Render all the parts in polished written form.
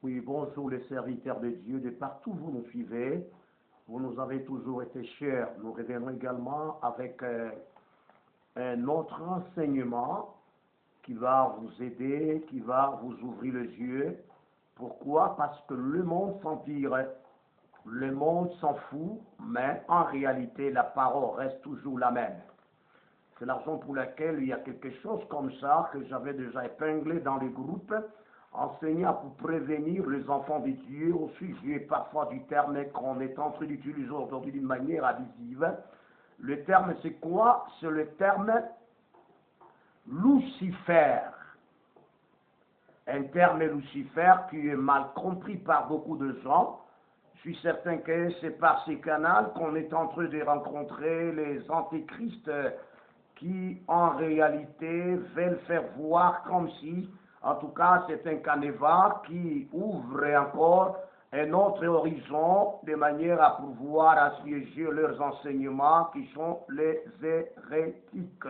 Oui, bonjour les serviteurs de Dieu, de partout vous nous suivez, vous nous avez toujours été chers. Nous reviendrons également avec un autre enseignement qui va vous aider, qui va vous ouvrir les yeux. Pourquoi? Parce que le monde s'empire, le monde s'en fout, mais en réalité la parole reste toujours la même. C'est la raison pour laquelle il y a quelque chose comme ça que j'avais déjà épinglé dans les groupes, enseignant pour prévenir les enfants de Dieu au sujet parfois du terme qu'on est en train d'utiliser aujourd'hui d'une manière abusive. Le terme c'est quoi? C'est le terme Lucifer. Un terme Lucifer qui est mal compris par beaucoup de gens. Je suis certain que c'est par ces canaux qu'on est en train de rencontrer les antéchrists qui en réalité veulent faire voir comme si, en tout cas c'est un canevas qui ouvre encore un autre horizon de manière à pouvoir assiéger leurs enseignements qui sont les hérétiques.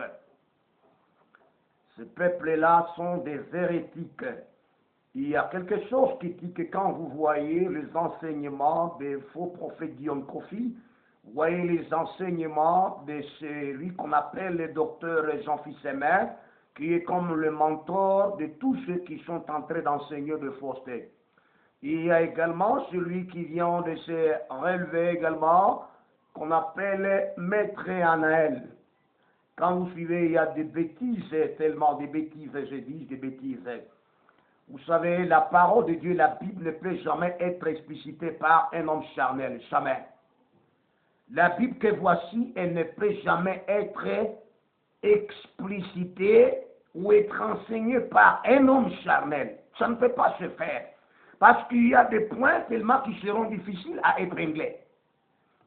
Ces peuples-là sont des hérétiques. Il y a quelque chose qui dit que quand vous voyez les enseignements des faux prophètes Guillaume Kofi, vous voyez les enseignements de celui qu'on appelle le docteur Jean-Fils Aimé, qui est comme le mentor de tous ceux qui sont en train d'enseigner de fausseté. Il y a également celui qui vient de se relever également, qu'on appelle Maître Anaël. Quand vous suivez, il y a des bêtises, tellement des bêtises, je dis des bêtises. Vous savez, la parole de Dieu, la Bible ne peut jamais être explicitée par un homme charnel, jamais. La Bible que voici, elle ne peut jamais être explicitée ou être enseignée par un homme charnel. Ça ne peut pas se faire. Parce qu'il y a des points tellement qui seront difficiles à épingler.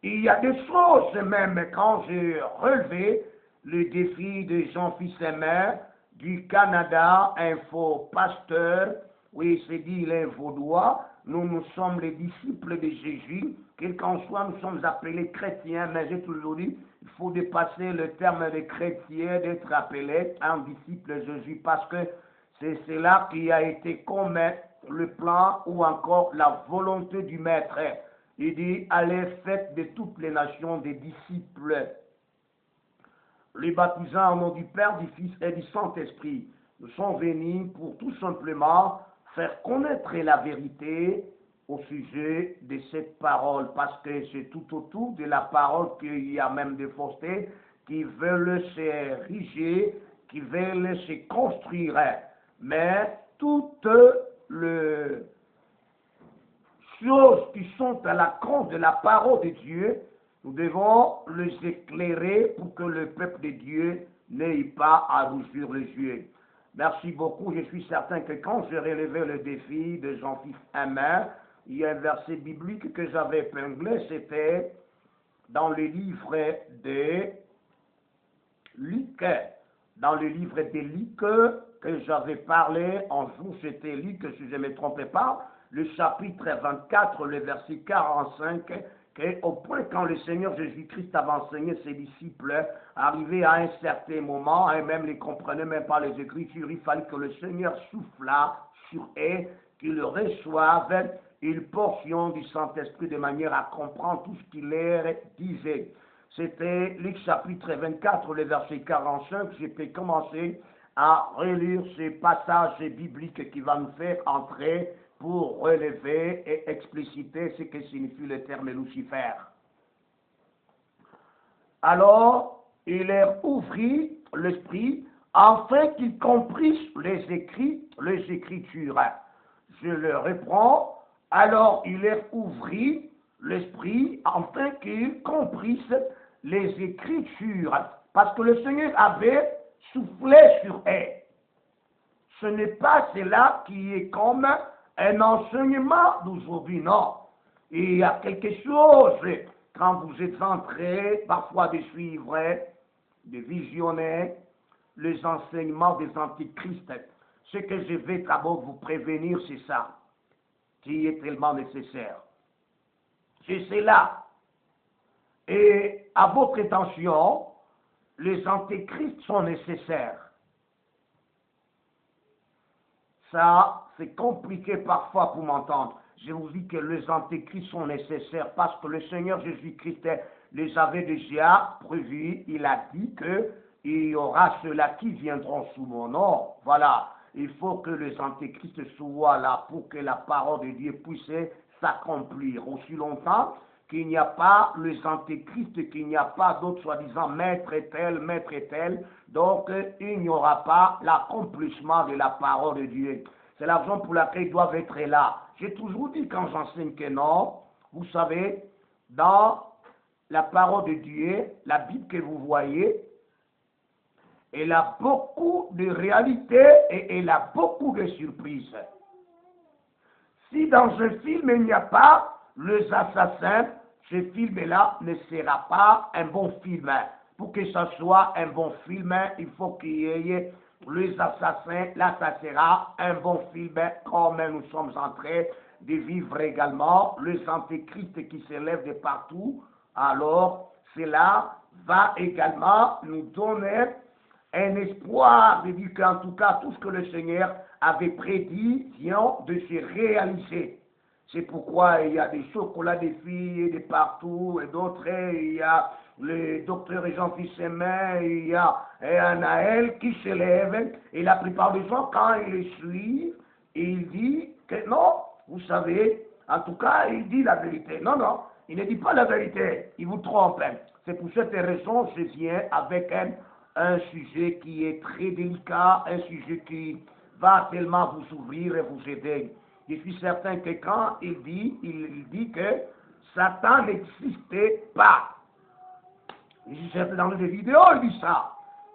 Il y a des choses même, quand j'ai relevé le défi de Jean-Fils Aimé du Canada, un faux pasteur, oui, c'est dit, il est vaudois. Nous sommes les disciples de Jésus. Quel qu'en soit, nous sommes appelés chrétiens, mais j'ai toujours dit, il faut dépasser le terme de chrétien, d'être appelé un disciple de Jésus, parce que c'est cela qui a été comme le plan ou encore la volonté du Maître. Il dit, allez, faites de toutes les nations des disciples, les baptisant au nom du Père, du Fils et du Saint-Esprit. Nous sommes venus pour tout simplement faire connaître la vérité au sujet de cette parole, parce que c'est tout autour de la parole qu'il y a même des faussetés qui veulent s'ériger, qui veulent se construire. Mais toutes les choses qui sont à la compte de la parole de Dieu, nous devons les éclairer pour que le peuple de Dieu n'ait pas à rougir les yeux. Merci beaucoup. Je suis certain que quand j'ai relevé le défi de Jean-Fils Aimé, il y a un verset biblique que j'avais épinglé, c'était dans le livre de Luc. Dans le livre de Luc que j'avais parlé, un jour c'était Luc, si je ne me trompais pas, le chapitre 24, le verset 45, au point quand le Seigneur Jésus-Christ avait enseigné ses disciples, arrivé à un certain moment, et même ne comprenaient même pas les Écritures, il fallait que le Seigneur souffla sur eux, qu'ils reçoivent une portion du Saint-Esprit de manière à comprendre tout ce qu'il leur disait. C'était Luc chapitre 24, le verset 45, j'ai pu commencer à relire ce passage biblique qui va nous faire entrer pour relever et expliciter ce que signifie le terme Lucifer. Alors, il leur ouvrit l'esprit afin qu'ils comprissent les Écritures. Je le reprends. Alors, il leur ouvrit l'esprit afin qu'ils comprissent les Écritures. Parce que le Seigneur avait soufflé sur eux. Ce n'est pas cela qui est comme un enseignement d'aujourd'hui, non. Il y a quelque chose, quand vous êtes en train parfois de suivre, de visionner les enseignements des antichrists. Ce que je vais d'abord vous prévenir, c'est ça, qui est tellement nécessaire. C'est cela. Et à votre attention, les antichrists sont nécessaires. Ça c'est compliqué parfois pour m'entendre. Je vous dis que les antéchrists sont nécessaires parce que le Seigneur Jésus-Christ les avait déjà prévus. Il a dit qu'il y aura ceux-là qui viendront sous mon nom. Voilà. Il faut que les antéchrists soient là pour que la parole de Dieu puisse s'accomplir. Aussi longtemps qu'il n'y a pas les antéchrists, qu'il n'y a pas d'autres soi-disant maître et tel, donc il n'y aura pas l'accomplissement de la parole de Dieu. C'est la raison pour laquelle ils doivent être là. J'ai toujours dit quand j'enseigne que non, vous savez, dans la parole de Dieu, la Bible que vous voyez, elle a beaucoup de réalités et elle a beaucoup de surprises. Si dans un film il n'y a pas les assassins, ce film-là ne sera pas un bon film. Pour que ce soit un bon film, il faut qu'il y ait les assassins. Là, ça sera un bon film, comme nous sommes en train de vivre également les antéchrists qui s'élèvent de partout. Alors, cela va également nous donner un espoir de dire qu'en tout cas, tout ce que le Seigneur avait prédit vient de se réaliser. C'est pourquoi il y a des chocolats des filles de partout, et d'autres, il y a le docteur Jean Fissemin, il y a Anaël qui se lève, et la plupart des gens, quand ils les suivent, il dit que non, vous savez, en tout cas, il dit la vérité. Non, non, il ne dit pas la vérité, il vous trompe. C'est pour cette raison que je viens avec un sujet qui est très délicat, un sujet qui va tellement vous ouvrir et vous aider. Je suis certain que quand il dit que Satan n'existait pas. Je suis certain dans les vidéos, il dit ça.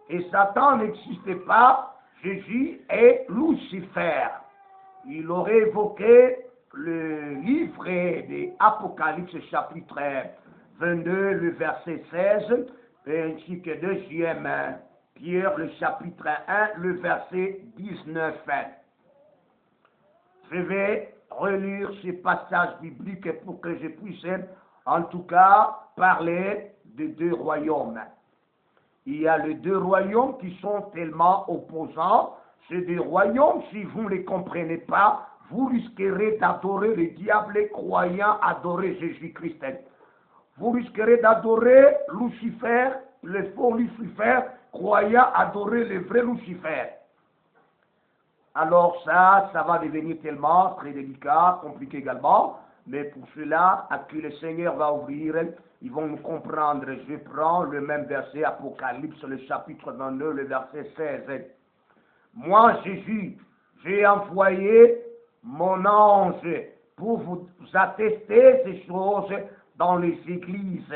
Et Satan n'existait pas, Jésus est Lucifer. Il aurait évoqué le livre de Apocalypse chapitre 22, le verset 16, ainsi que deuxième Pierre, le chapitre 1, le verset 19. Je vais relire ce passage biblique pour que je puisse, en tout cas, parler de deux royaumes. Il y a les deux royaumes qui sont tellement opposants. Ces deux royaumes, si vous ne les comprenez pas, vous risquerez d'adorer le diable croyant adorer Jésus-Christ. Vous risquerez d'adorer Lucifer, le faux Lucifer, croyant adorer le vrai Lucifer. Alors ça va devenir tellement très délicat, compliqué également, mais pour cela, à qui le Seigneur va ouvrir, ils vont nous comprendre. Je prends le même verset, Apocalypse, le chapitre 22, le verset 16. Moi, Jésus, j'ai envoyé mon ange pour vous attester ces choses dans les églises.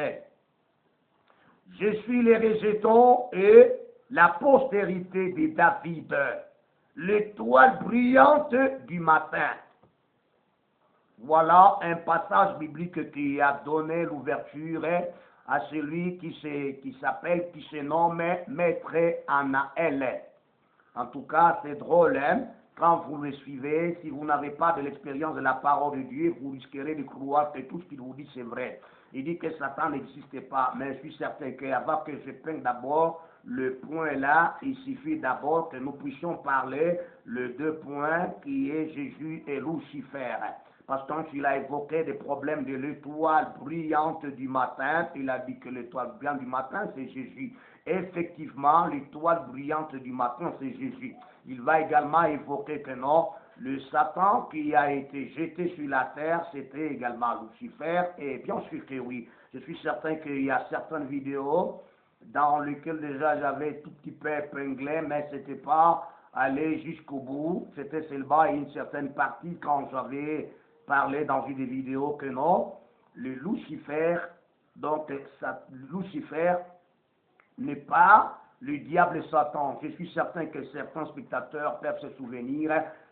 Je suis les rejetons et la postérité de David, l'étoile brillante du matin. Voilà un passage biblique qui a donné l'ouverture à celui qui se nomme Maître Anaël. En tout cas, c'est drôle, hein? Quand vous le suivez, si vous n'avez pas de l'expérience de la parole de Dieu, vous risquerez de croire que tout ce qu'il vous dit, c'est vrai. Il dit que Satan n'existait pas, mais je suis certain qu'avant que je prenne d'abord le point là, il suffit d'abord que nous puissions parler les deux points qui est Jésus et Lucifer. Parce que quand il a évoqué des problèmes de l'étoile brillante du matin, il a dit que l'étoile brillante du matin, c'est Jésus. Effectivement, l'étoile brillante du matin, c'est Jésus. Il va également évoquer que non, le Satan qui a été jeté sur la terre, c'était également Lucifer. Et bien sûr que oui, je suis certain qu'il y a certaines vidéos dans lesquelles déjà j'avais tout petit peu épinglé, mais ce n'était pas aller jusqu'au bout. C'était seulement une certaine partie quand j'avais parlé dans une des vidéos que non, le Lucifer, donc Lucifer n'est pas le diable Satan. Je suis certain que certains spectateurs peuvent se souvenir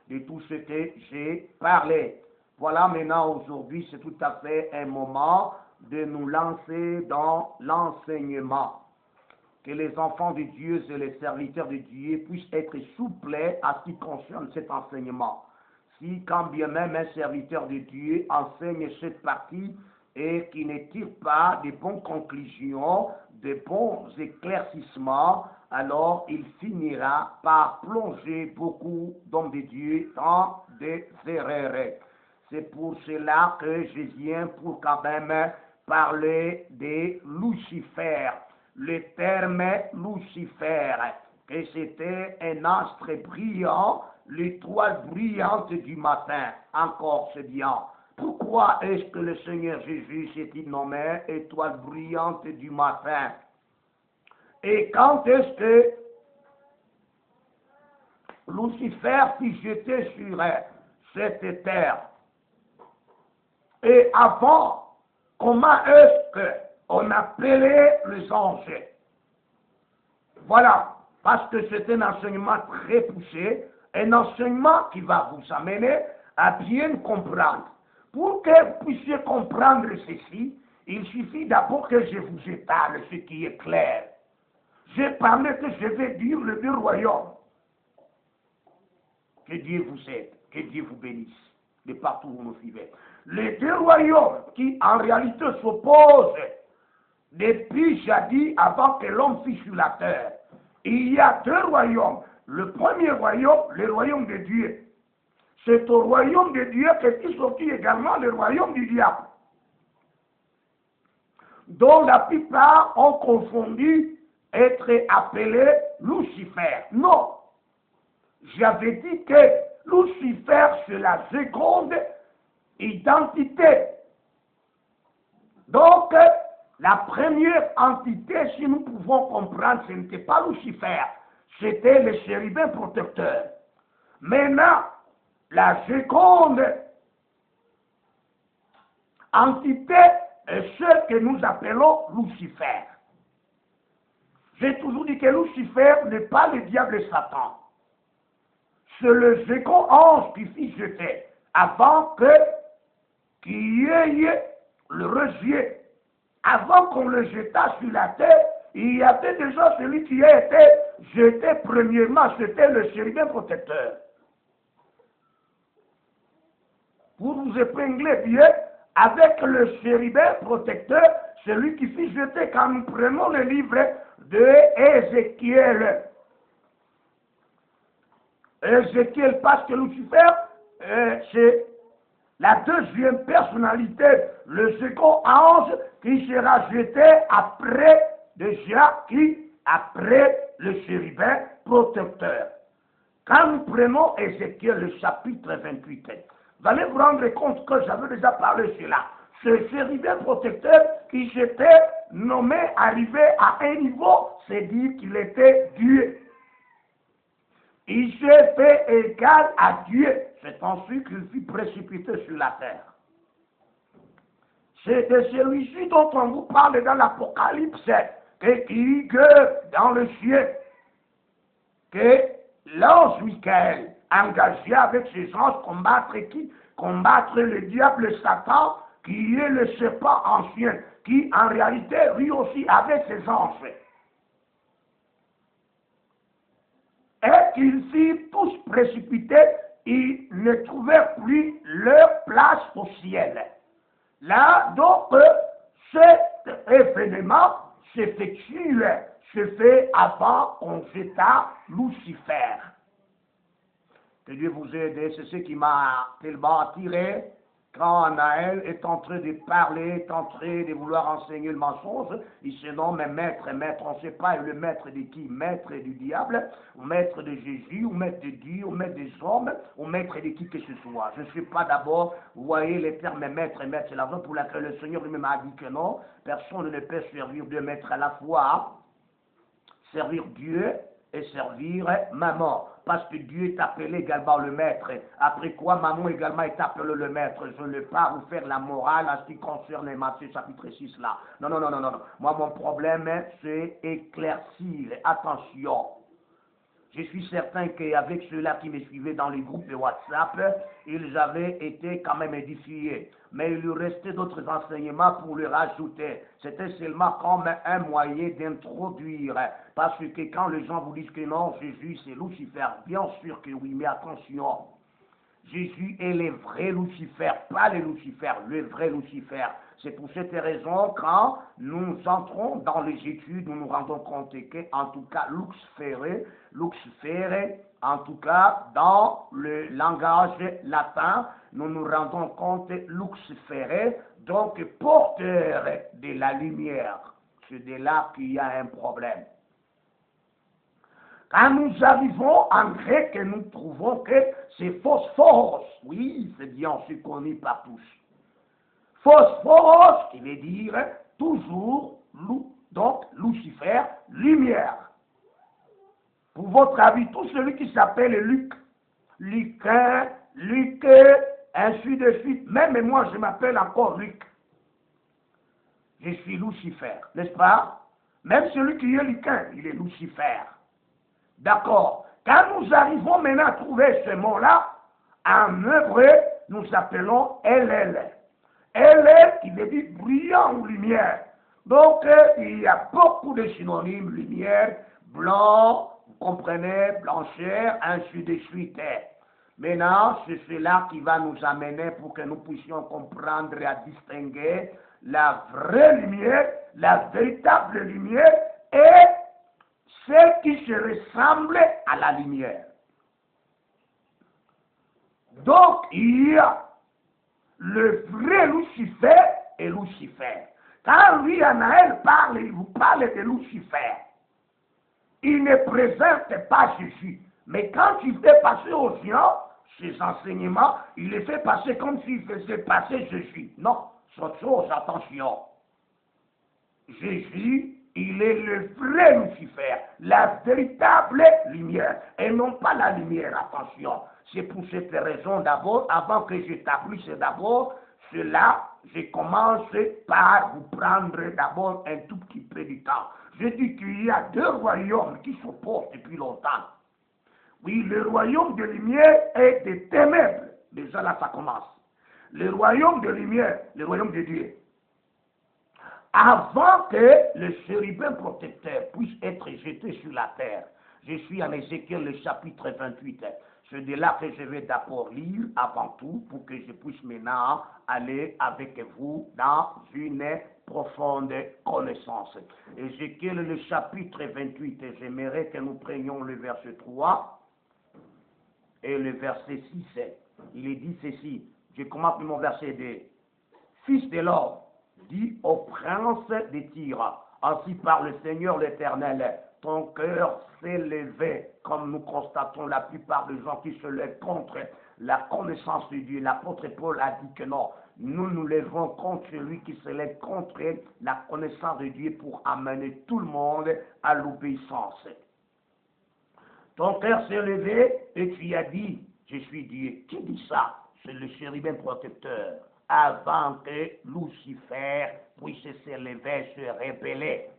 de tout ce que j'ai parlé. Voilà, maintenant, aujourd'hui, c'est tout à fait un moment de nous lancer dans l'enseignement. Que les enfants de Dieu et les serviteurs de Dieu puissent être souples à ce qui concerne cet enseignement. Si, quand bien même un serviteur de Dieu enseigne cette partie, et qui ne tire pas de bonnes conclusions, de bons éclaircissements, alors il finira par plonger beaucoup d'hommes de Dieu dans déferrer. C'est pour cela que je viens pour quand même parler de Lucifer. Le terme Lucifer, que c'était un astre brillant, l'étoile brillante du matin. Encore c'est bien. Pourquoi est-ce que le Seigneur Jésus s'est-il nommé étoile brillante du matin? Et quand est-ce que Lucifer fut jeté sur cette terre? Et avant, comment est-ce qu'on appelait les anges? Voilà, parce que c'est un enseignement très poussé, un enseignement qui va vous amener à bien comprendre. Pour que vous puissiez comprendre ceci, il suffit d'abord que je vous étale ce qui est clair. J'ai parlé que je vais dire le deux royaumes. Que Dieu vous aide, que Dieu vous bénisse, de partout où vous nous suivez. Les deux royaumes qui en réalité s'opposent depuis jadis avant que l'homme fût sur la terre. Il y a deux royaumes. Le premier royaume, le royaume de Dieu. C'est au royaume de Dieu qu'est sorti également le royaume du diable, dont la plupart ont confondu être appelé Lucifer. Non, j'avais dit que Lucifer, c'est la seconde identité. Donc, la première entité, si nous pouvons comprendre, ce n'était pas Lucifer, c'était le chérubin protecteur. Maintenant, la seconde entité est celle que nous appelons Lucifer. J'ai toujours dit que Lucifer n'est pas le diable et Satan. C'est le second ange qui fut jeté avant qu'il y ait le rejet. Avant qu'on le jetât sur la terre, il y avait déjà celui qui a été jeté premièrement, c'était le chérubin protecteur. Pour vous épingler bien, avec le chérubin protecteur, celui qui fut jeté quand nous prenons le livre de Ézéchiel. Ézéchiel, parce que Lucifer, c'est la deuxième personnalité, le second ange qui sera jeté après le chérubin protecteur. Quand nous prenons Ézéchiel, le chapitre 28, vous allez vous rendre compte que j'avais déjà parlé de cela. Ce chérubin protecteur qui s'était nommé, arrivé à un niveau, c'est dire qu'il était Dieu. Il s'est fait égal à Dieu. C'est ensuite qu'il fut précipité sur la terre. C'est de celui-ci dont on vous parle dans l'Apocalypse, que dans le ciel, que l'ange Michael, engagé avec ses anges, combattre le diable Satan, qui est le serpent ancien, qui en réalité, lui aussi, avec ses anges. Et qu'ils furent tous précipités, ils ne trouvèrent plus leur place au ciel. Là, donc, cet événement s'effectue, se fait avant qu'on jeta Lucifer. Que Dieu vous aide, c'est ce qui m'a tellement attiré quand Naël est en train de parler, est en train de vouloir enseigner le mensonge. Il se nomme maître, on ne sait pas le maître de qui, maître du diable, ou maître de Jésus, ou maître de Dieu, ou maître des hommes, ou maître de qui que ce soit. Je ne sais pas d'abord, vous voyez les termes maître, c'est la raison pour laquelle le Seigneur lui-même a dit que non, personne ne peut servir deux maîtres à la fois, servir Dieu et servir maman. Parce que Dieu est appelé également le maître. Après quoi, maman également est appelée le maître. Je ne vais pas vous faire la morale en ce qui concerne Matthieu chapitre 6 là. Non. Moi, mon problème, c'est éclaircir. Attention. Je suis certain qu'avec ceux-là qui me suivaient dans les groupes de WhatsApp, ils avaient été quand même édifiés. Mais il lui restait d'autres enseignements pour leur ajouter. C'était seulement comme un moyen d'introduire. Parce que quand les gens vous disent que non, Jésus c'est Lucifer, bien sûr que oui, mais attention. Jésus est le vrai Lucifer, pas le Lucifer, le vrai Lucifer. C'est pour cette raison, quand nous entrons dans les études, nous nous rendons compte qu'en tout cas, Lucifer En tout cas, dans le langage latin, nous nous rendons compte Lucifer, donc porteur de la lumière. C'est de là qu'il y a un problème. Quand nous arrivons en grec, nous trouvons que c'est phosphoros. Oui, c'est bien, c'est connu par tous. Phosphoros, qui veut dire toujours, donc Lucifer, lumière. Pour votre avis, tout celui qui s'appelle Luc, Lucain, Luc, ainsi de suite, même moi je m'appelle encore Luc. Je suis Lucifer, n'est-ce pas? Même celui qui est Lucain, il est Lucifer. D'accord. Quand nous arrivons maintenant à trouver ce mot-là, en hébreu, nous appelons LL. LL qui veut dire brillant ou lumière. Donc, il y a beaucoup de synonymes, lumière, blanc, vous comprenez, blancheur, ainsi de suite. Maintenant, c'est cela qui va nous amener pour que nous puissions comprendre et à distinguer la vraie lumière, la véritable lumière et celle qui se ressemble à la lumière. Donc, il y a le vrai Lucifer et Lucifer. Quand lui, Anaël parle, il vous parle de Lucifer. Il ne présente pas Jésus. Mais quand il fait passer aux gens ses enseignements, il les fait passer comme s'il faisait passer Jésus. Non, c'est autre chose, attention. Jésus, il est le vrai Lucifer, la véritable lumière, et non pas la lumière, attention. C'est pour cette raison d'abord, avant que j'établisse d'abord cela, je commence par vous prendre d'abord un tout petit peu du temps. Je dis qu'il y a deux royaumes qui s'opposent depuis longtemps. Oui, le royaume de lumière et des ténèbres. Déjà là, ça commence. Le royaume de lumière, le royaume de Dieu. Avant que le chérubin protecteur puisse être jeté sur la terre, je suis en Ézéchiel le chapitre 28. C'est de là que je vais d'abord lire avant tout pour que je puisse maintenant aller avec vous dans une profonde connaissance. Ézéchiel le chapitre 28, j'aimerais que nous prenions le verset 3 et le verset 6. Il est dit ceci, je commence mon verset 2. Fils de l'homme, dis au prince des Tyr, ainsi par le Seigneur l'Éternel, ton cœur s'est levé, comme nous constatons la plupart des gens qui se lèvent contre la connaissance de Dieu. L'apôtre Paul a dit que non, nous nous lèvons contre celui qui se lève contre la connaissance de Dieu pour amener tout le monde à l'obéissance. Ton cœur s'est levé et tu as dit, je suis Dieu. Qui dit ça? C'est le chérubin protecteur. Avant que Lucifer puisse se lever, se rébeller.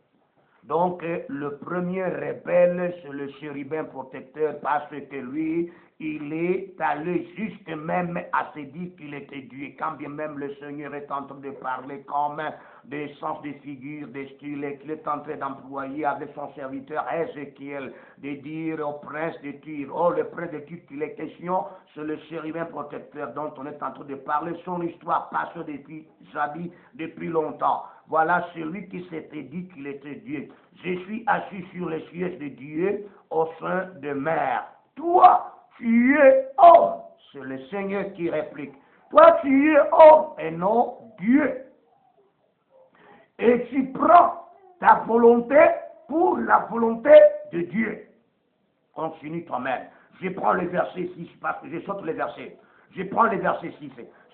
Donc, le premier rebelle, c'est le chérubin protecteur, parce que lui, il est allé juste même à se dire qu'il était Dieu, quand bien même le Seigneur est en train de parler comme des sens de figure, des styles qu'il est en train d'employer avec son serviteur Ézéchiel, de dire au prince de Tyr, oh le prince de Tyr, qu'il est question, c'est le chérubin protecteur dont on est en train de parler, son histoire passe depuis longtemps. Voilà celui qui s'était dit qu'il était Dieu. Je suis assis sur les sièges de Dieu au sein de mer. Toi, tu es homme. C'est le Seigneur qui réplique. Toi, tu es homme et non Dieu. Et tu prends ta volonté pour la volonté de Dieu. Continue toi-même. Je prends le verset 6 parce que je saute le verset. Je prends le verset 6.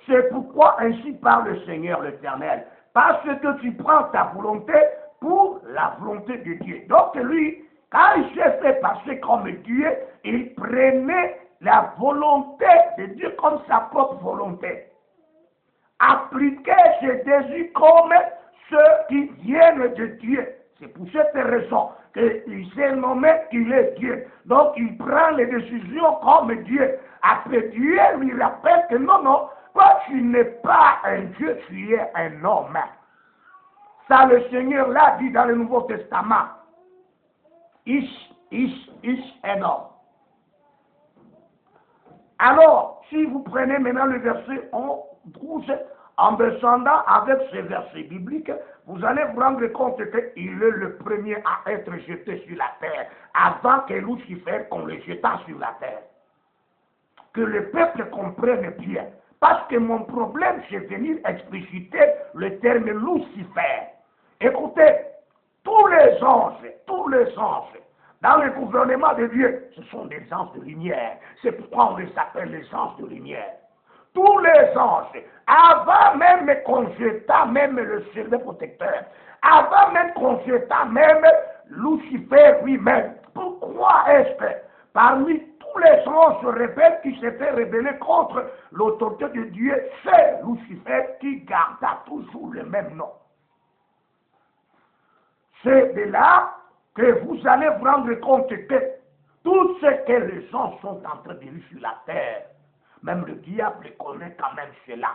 C'est pourquoi ainsi parle le Seigneur l'Éternel. Parce que tu prends ta volonté pour la volonté de Dieu. Donc lui, quand il s'est fait passer comme Dieu, il prenait la volonté de Dieu comme sa propre volonté. Appliquer ses désirs comme ceux qui viennent de Dieu. C'est pour cette raison qu'il s'est nommé qu'il est Dieu. Donc il prend les décisions comme Dieu. Après Dieu lui rappelle que non, toi tu n'es pas un Dieu, tu es un homme. Ça le Seigneur l'a dit dans le Nouveau Testament. Ish, un homme. Alors, si vous prenez maintenant le verset 12, en descendant avec ces versets bibliques, vous allez vous rendre compte qu'il est le premier à être jeté sur la terre, avant que Lucifer, qu'on le jeta sur la terre. Que le peuple comprenne bien. Parce que mon problème, c'est venir expliciter le terme Lucifer. Écoutez, tous les anges, dans le gouvernement de Dieu, ce sont des anges de lumière. C'est pourquoi on les appelle les anges de lumière. Tous les anges, avant même qu'on jeta même le serveur protecteur, avant même qu'on jeta même Lucifer lui-même, pourquoi est-ce que parmi tous les anges rebelles qui s'étaient rebellés contre l'autorité de Dieu, c'est Lucifer qui garda toujours le même nom? C'est de là que vous allez vous rendre compte que tout ce que les gens sont en train de vivre sur la terre, même le diable connaît quand même cela.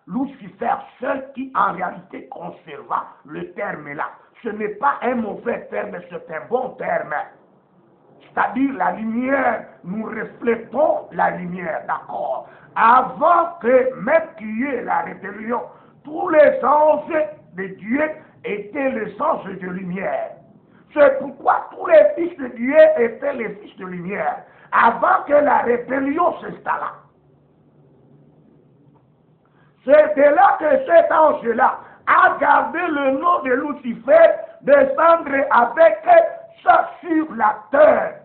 Lucifer seul qui en réalité conserva le terme là. Ce n'est pas un mauvais terme, c'est un bon terme. C'est-à-dire la lumière, nous reflétons la lumière, d'accord. Avant que même qu'il y ait la rébellion, tous les anges de Dieu étaient les anges de lumière. C'est pourquoi tous les fils de Dieu étaient les fils de lumière, avant que la rébellion s'installât. C'est de là que cet ange-là a gardé le nom de Lucifer, descendre avec ça sur la terre.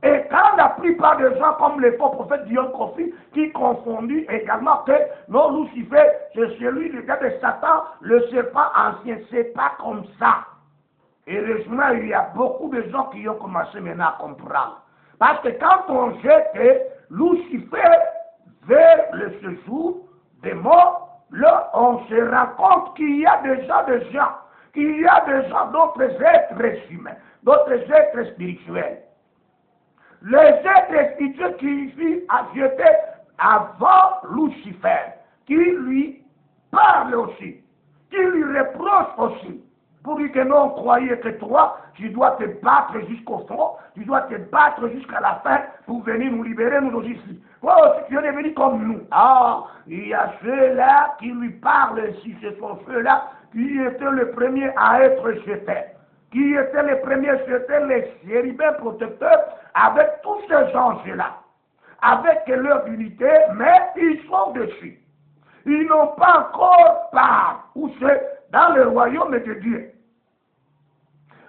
Et quand la plupart des gens, comme les faux prophètes Dion Kofi, qui confondent également que non, Lucifer, c'est celui du gars de Satan, le serpent ancien, c'est pas comme ça. Heureusement, il y a beaucoup de gens qui ont commencé maintenant à comprendre. Parce que quand on jette Lucifer vers le séjour des morts, là, on se rend compte qu'il y a déjà des gens, qu'il y a des gens, d'autres êtres humains, d'autres êtres spirituels. Les êtres spirituels qui vivent à jeter avant Lucifer, qui lui parle aussi, qui lui reproche aussi, pour dire que non, croyez que toi, tu dois te battre jusqu'au fond, tu dois te battre jusqu'à la fin pour venir nous libérer, nous ici. Toi aussi, tu es venu comme nous. Ah, il y a ceux-là qui lui parlent ici, ce sont ceux-là qui étaient les premiers à être jetés. Qui étaient les premiers, c'était les chérubins protecteurs avec tous ces anges-là, avec leur unité, mais ils sont dessus. Ils n'ont pas encore part, ou c'est dans le royaume de Dieu.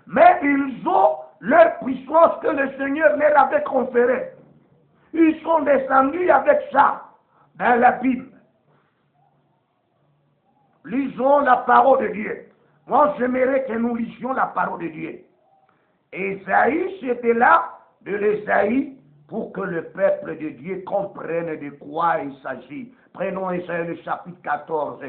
Mais ils ont leur puissance que le Seigneur leur avait conférée. Ils sont descendus avec ça dans la Bible. Lisons la parole de Dieu. Moi, j'aimerais que nous lisions la parole de Dieu. Ésaïe, c'était là de l'Ésaïe pour que le peuple de Dieu comprenne de quoi il s'agit. Prenons Ésaïe le chapitre 14.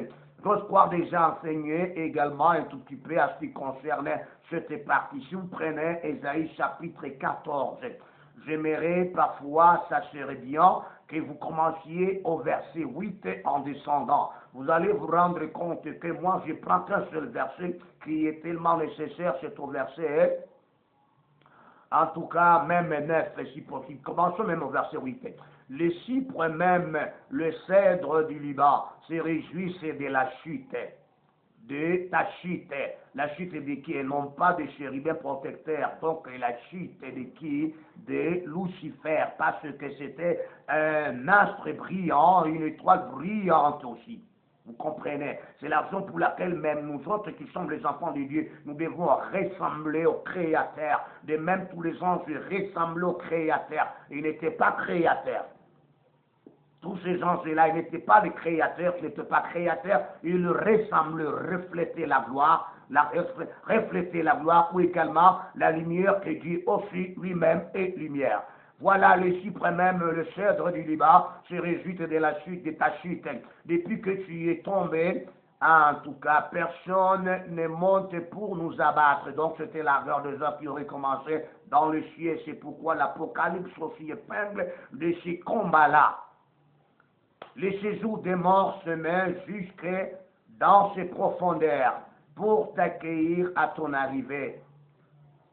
J'ose croire déjà enseigné également un tout petit peu à ce qui concerne cette partie. Si vous prenez Ésaïe chapitre 14, j'aimerais parfois, ça serait bien que vous commenciez au verset 8 en descendant. Vous allez vous rendre compte que moi, je prends qu'un seul verset qui est tellement nécessaire, c'est au verset, en tout cas, même 9, si possible. Commençons même au verset 8. Les cypres même, le cèdre du Liban, se réjouissent de la chute, de ta chute. La chute de qui? Et non pas de chérubins protecteurs. Donc la chute de qui? De Lucifer, parce que c'était un astre brillant, une étoile brillante aussi. Vous comprenez? C'est la raison pour laquelle même nous autres qui sommes les enfants de Dieu, nous devons ressembler au Créateur. De même, tous les anges ressemblaient au Créateur. Ils n'étaient pas créateurs. Tous ces anges-là, ils n'étaient pas des créateurs, ils n'étaient pas créateurs, ils ressemblaient, reflétaient la gloire, ou également la lumière que Dieu aussi lui-même est lumière. Voilà les cypres même, le cèdre du Liban, se réjouit de la chute, de ta chute. Depuis que tu es tombé, en tout cas, personne ne monte pour nous abattre. Donc c'était la guerre des hommes qui aurait commencé dans le ciel. C'est pourquoi l'Apocalypse aussi épingle de ces combats-là. Les séjours des morts se mettent jusque dans ses profondeurs pour t'accueillir à ton arrivée.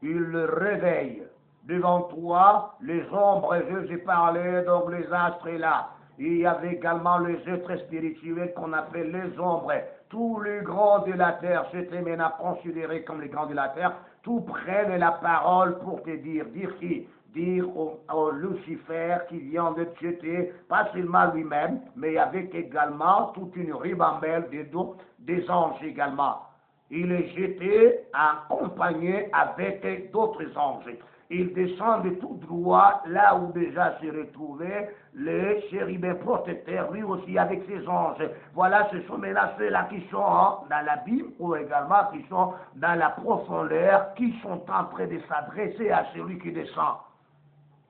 Il le réveille. Devant toi, les ombres, je vous ai parlé, donc les astres là. Il y avait également les êtres spirituels qu'on appelle les ombres. Tous les grands de la terre, c'était maintenant considéré comme les grands de la terre, tous prennent la parole pour te dire. Dire qui? Dire au Lucifer qui vient de te jeter, pas seulement lui-même, mais avec également toute une ribambelle des anges également. Il est jeté accompagné avec d'autres anges. Il descend de tout droit là où déjà se retrouvait le chérubin protecteur, lui aussi avec ses anges. Voilà, ce sont maintenant ceux-là qui sont dans l'abîme ou également qui sont dans la profondeur, qui sont en train de s'adresser à celui qui descend.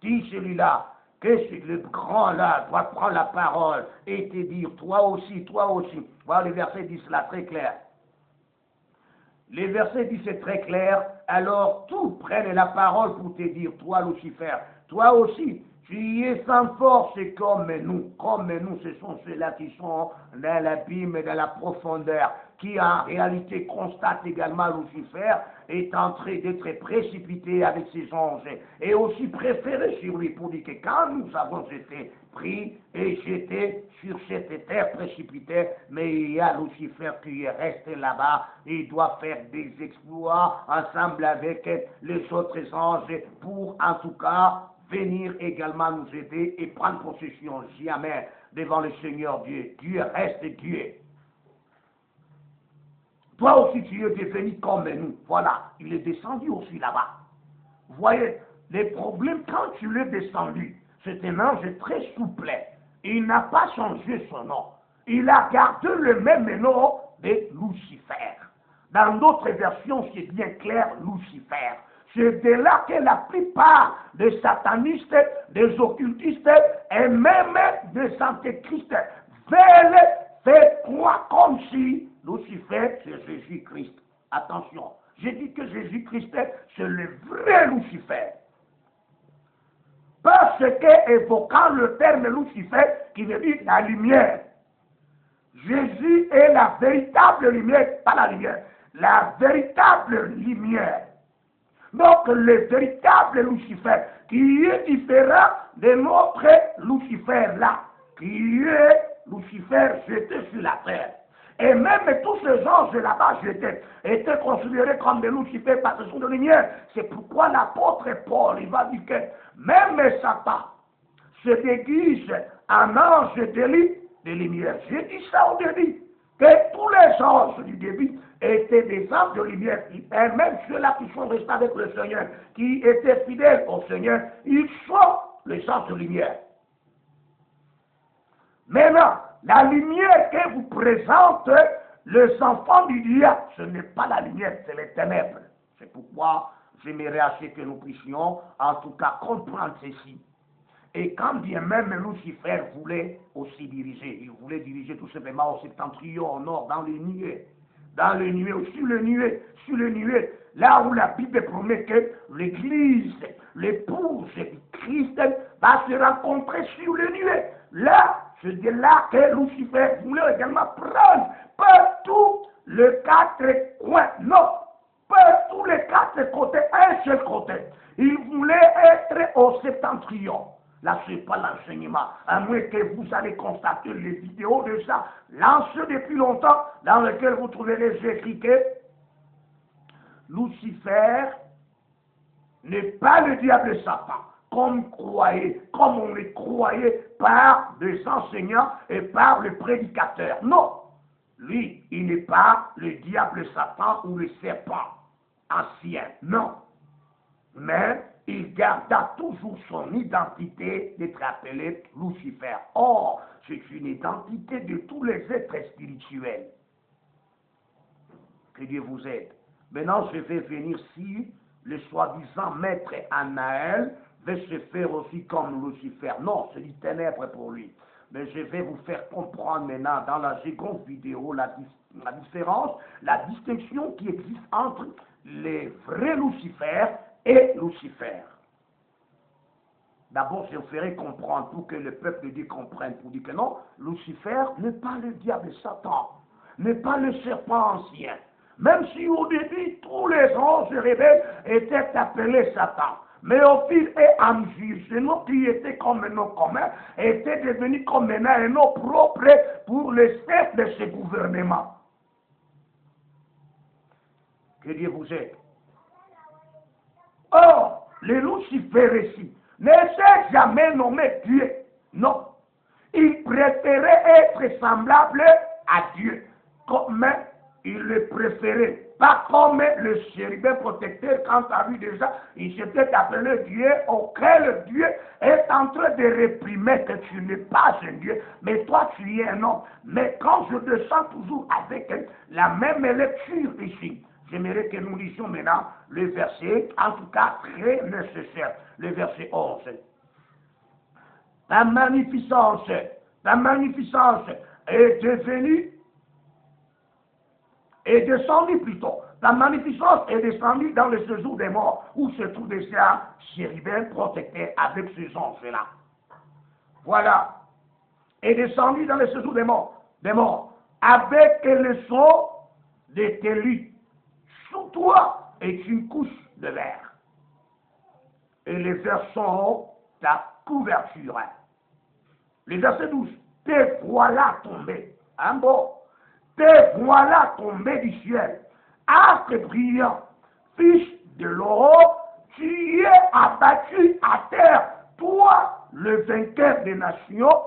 Dis celui-là, que le grand-là doit prendre la parole et te dire, toi aussi, toi aussi. Voilà, le verset 10 là, très clair. Les versets 10 c'est très clair, alors tous prennent la parole pour te dire, toi Lucifer, toi aussi, tu es sans force comme nous, ce sont ceux-là qui sont dans l'abîme et dans la profondeur, qui en réalité constatent également Lucifer est en train d'être précipité avec ses anges, et aussi préféré sur lui pour dire que quand nous avons été pris et jetés sur cette terre précipitée, mais il y a Lucifer qui est resté là-bas, il doit faire des exploits ensemble avec les autres anges pour en tout cas venir également nous aider et prendre possession jamais devant le Seigneur Dieu. Dieu reste Dieu. Toi aussi tu es devenu comme nous. Voilà, il est descendu aussi là-bas. Vous voyez, les problèmes quand tu l'es descendu, c'est un ange très souple. Il n'a pas changé son nom. Il a gardé le même nom de Lucifer. Dans d'autres versions, c'est bien clair, Lucifer. C'est de là que la plupart des satanistes, des occultistes et même des antéchristes veulent faire croire comme si Lucifer, c'est Jésus-Christ. Attention, j'ai dit que Jésus-Christ, c'est le vrai Lucifer. Parce que, évoquant le terme Lucifer, qui veut dire la lumière, Jésus est la véritable lumière, pas la lumière, la véritable lumière. Donc, le véritable Lucifer, qui est différent de notre Lucifer là, qui est Lucifer jeté sur la terre. Et même tous ces anges là-bas jetés étaient considérés comme des Lucifers parce qu'ils sont de lumière. C'est pourquoi l'apôtre Paul, il va dire que même Satan se déguise en ange de lumière. J'ai dit ça au début, que tous les anges du début étaient des anges de lumière. Et même ceux-là qui sont restés avec le Seigneur, qui étaient fidèles au Seigneur, ils sont les anges de lumière. Maintenant, la lumière que vous présente les enfants du diable, ce n'est pas la lumière, c'est les ténèbres. C'est pourquoi j'aimerais assez que nous puissions, en tout cas, comprendre ceci. Et quand bien même Lucifer voulait aussi diriger, il voulait diriger tout simplement au septentrion, au nord, dans les nuées. Dans les nuées, sur le nuée, là où la Bible promet que l'Église, l'épouse du Christ, va se rencontrer sur le nuée. Là, c'est de là que Lucifer voulait également prendre partout les quatre coins. Non, partout les quatre côtés, un seul côté. Il voulait être au septentrion. Là, ce n'est pas l'enseignement, à moins que vous allez constater les vidéos de ça, lancées depuis longtemps, dans lesquelles vous trouverez écrit que Lucifer n'est pas le diable Satan, comme on le croyait par des enseignants et par le prédicateur. Non, lui, il n'est pas le diable Satan ou le serpent ancien, non. Mais il garda toujours son identité d'être appelé Lucifer. Or, c'est une identité de tous les êtres spirituels. Que Dieu vous aide. Maintenant, je vais venir si le soi-disant maître Anaël veut se faire aussi comme Lucifer. Non, c'est du ténèbre pour lui. Mais je vais vous faire comprendre maintenant dans la seconde vidéo la différence, la distinction qui existe entre les vrais Lucifer et Lucifer. D'abord, je vous ferai comprendre pour que le peuple de Dieu comprenne, pour dire que non, Lucifer n'est pas le diable Satan, n'est pas le serpent ancien. Même si au début, tous les anges rebelles étaient appelés Satan. Mais au fil et à mesure, ce nom qui était comme un nom commun était devenu comme maintenant un nom propre pour le chef de ce gouvernement. Que Dieu vous aide. Or, le Lucifer ici ne s'est jamais nommé Dieu. Non. Il préférait être semblable à Dieu. Comme il le préférait. Pas comme le chérubin protecteur, quand tu as vu déjà, il s'était appelé Dieu, auquel Dieu est en train de réprimer que tu n'es pas un Dieu, mais toi tu es un homme. Mais quand je descends toujours avec la même lecture ici, j'aimerais que nous lisions maintenant le verset, en tout cas très nécessaire, le verset 11. Ta magnificence est devenue, est descendue plutôt. Ta magnificence est descendue dans le séjour des morts, où se trouve déjà chérubin protecteur avec ces anges-là. Voilà. Est descendue dans le séjour des morts, avec le son de tes luttes. Sous toi est une couche de verre. Et les vers sont ta couverture. Le verset 12. Te voilà tombé. Un bon. Te voilà tombé du ciel. Astre brillant, fils de l'aurore, tu es abattu à terre. Toi, le vainqueur des nations.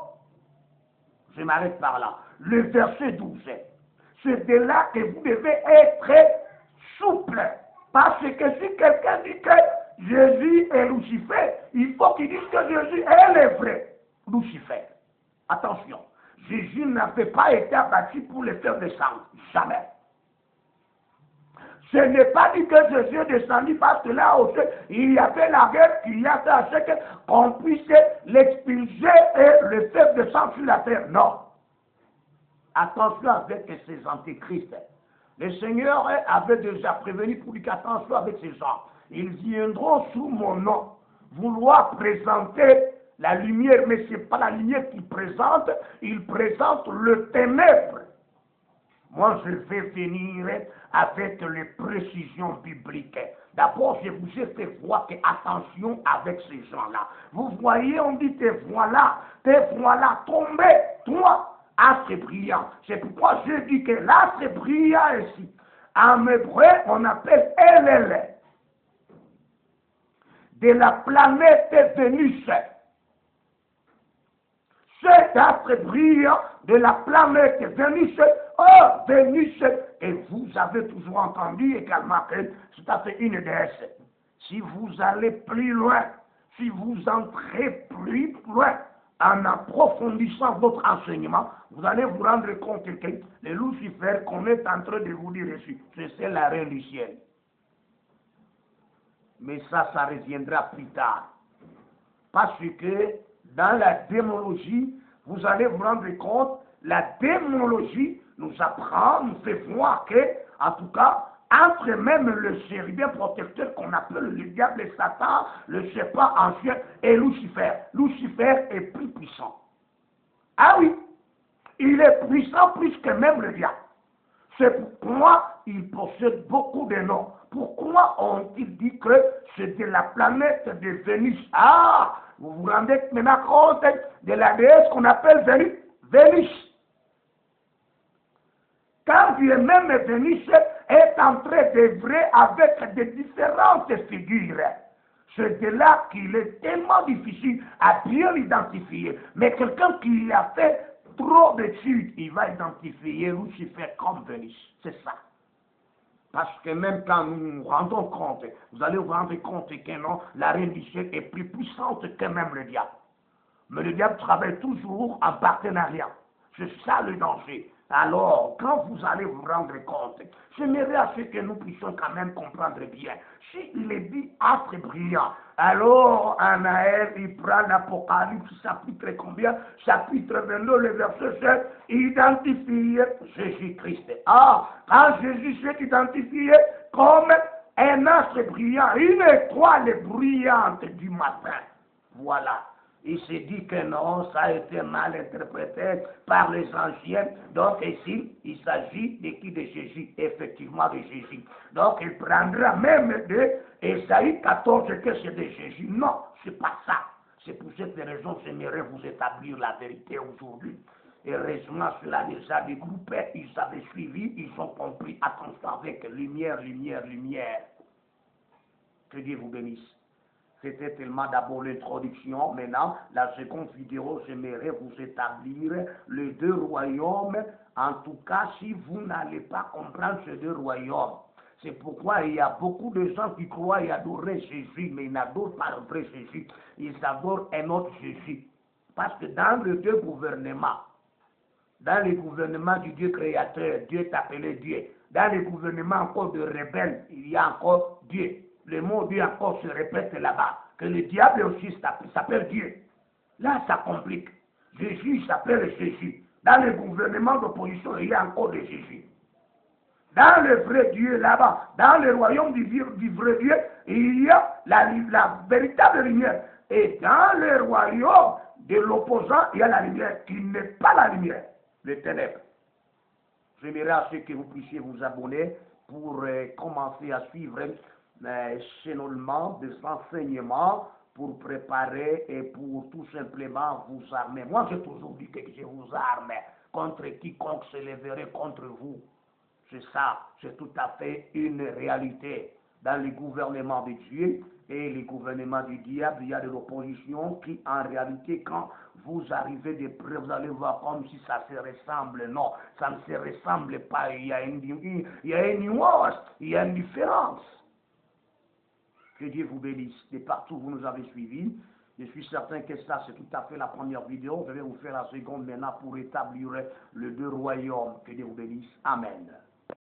Je m'arrête par là. Le verset 12. C'est de là que vous devez être souple. Parce que si quelqu'un dit que Jésus est Lucifer, il faut qu'il dise que Jésus est le vrai Lucifer. Attention, Jésus n'avait pas été abattu pour les faire descendre. Jamais. Ce n'est pas dit que Jésus est descendu parce que là aussi, il y avait la guerre qui a fait à ce qu'on puisse l'expulser et le faire descendre sur la terre. Non. Attention avec ces antéchrists. Le Seigneur avait déjà prévenu pour lui qu'attention avec ces gens. Ils viendront sous mon nom vouloir présenter la lumière, mais ce n'est pas la lumière qu'ils présentent, ils présentent le ténèbre. Moi, je vais venir avec les précisions bibliques. D'abord, je vous ai fait voir que attention avec ces gens-là. Vous voyez, on dit te voilà tombé, toi, astre brillant. C'est pourquoi je dis que l'astre brillant ici, en hébreu, on appelle LL, de la planète Vénus. Cet astre brillant de la planète Vénus, Vénus, et vous avez toujours entendu également que c'est à fait une déesse. Si vous allez plus loin, si vous entrez plus loin, en approfondissant votre enseignement, vous allez vous rendre compte que le Lucifer qu'on est en train de vous dire ici, c'est la reine du ciel. Mais ça reviendra plus tard. Parce que dans la démonologie, vous allez vous rendre compte, la démonologie nous apprend, nous fait voir que, en tout cas, entre même le chérubin protecteur qu'on appelle le diable et Satan, le serpent ancien et Lucifer. Lucifer est plus puissant. Ah oui, il est puissant plus que même le diable. C'est pourquoi il possède beaucoup de noms. Pourquoi ont-ils dit que c'est de la planète de Vénus? Ah, vous vous rendez maintenant compte de la déesse qu'on appelle Vénus. Quand Dieu même Vénus est en train d'œuvrer avec des différentes figures. C'est de là qu'il est tellement difficile à bien l'identifier. Mais quelqu'un qui a fait trop d'études, il va identifier Lucifer comme Vénus. C'est ça. Parce que même quand nous nous rendons compte, vous allez vous rendre compte que non, la reine du ciel est plus puissante que même le diable. Mais le diable travaille toujours en partenariat. C'est ça le danger. Alors, quand vous allez vous rendre compte, j'aimerais à ce que nous puissions quand même comprendre bien. S'il est dit astre brillant, alors Anaël, il prend l'Apocalypse, chapitre combien? Chapitre 22, le verset 7, identifié Jésus-Christ. Ah, quand Jésus s'est identifié comme un astre brillant, une étoile brillante du matin. Voilà. Il s'est dit que non, ça a été mal interprété par les anciens. Donc ici, il s'agit de qui? De Jésus, effectivement de Jésus. Donc il prendra même de Ésaïe 14 que c'est de Jésus. Non, c'est pas ça. C'est pour cette raison que j'aimerais vous établir la vérité aujourd'hui. Heureusement, cela les a dégroupés, ils avaient suivi, ils ont compris. Attention avec lumière, lumière, lumière. Que Dieu vous bénisse. C'était tellement d'abord l'introduction. Maintenant, la seconde vidéo, j'aimerais vous établir les deux royaumes. En tout cas, si vous n'allez pas comprendre ces deux royaumes. C'est pourquoi il y a beaucoup de gens qui croient y adorer Jésus, mais ils n'adorent pas le vrai Jésus. Ils adorent un autre Jésus. Parce que dans les deux gouvernements, dans le gouvernement du Dieu créateur, Dieu est appelé Dieu. Dans le gouvernement encore de rebelles, il y a encore Dieu. Le mot Dieu encore se répète là-bas. Que le diable aussi s'appelle Dieu. Là, ça complique. Jésus s'appelle Jésus. Dans le gouvernement d'opposition, il y a encore de Jésus. Dans le vrai Dieu là-bas, dans le royaume du vrai Dieu, il y a la véritable lumière. Et dans le royaume de l'opposant, il y a la lumière qui n'est pas la lumière, les ténèbres. J'aimerais à ce que vous puissiez vous abonner pour commencer à suivre chaînement des enseignements pour préparer et pour tout simplement vous armer. Moi, j'ai toujours dit que je vous arme contre quiconque se lèverait contre vous. C'est ça, c'est tout à fait une réalité. Dans le gouvernement de Dieu et le gouvernement du diable, il y a de l'opposition qui, en réalité, quand vous arrivez de près, vous allez voir comme si ça se ressemble. Non, ça ne se ressemble pas. Il y a une nuance, il y a une différence. Que Dieu vous bénisse. De partout où vous nous avez suivis, je suis certain que ça, c'est tout à fait la première vidéo. Je vais vous faire la seconde maintenant pour établir les deux royaumes. Que Dieu vous bénisse. Amen.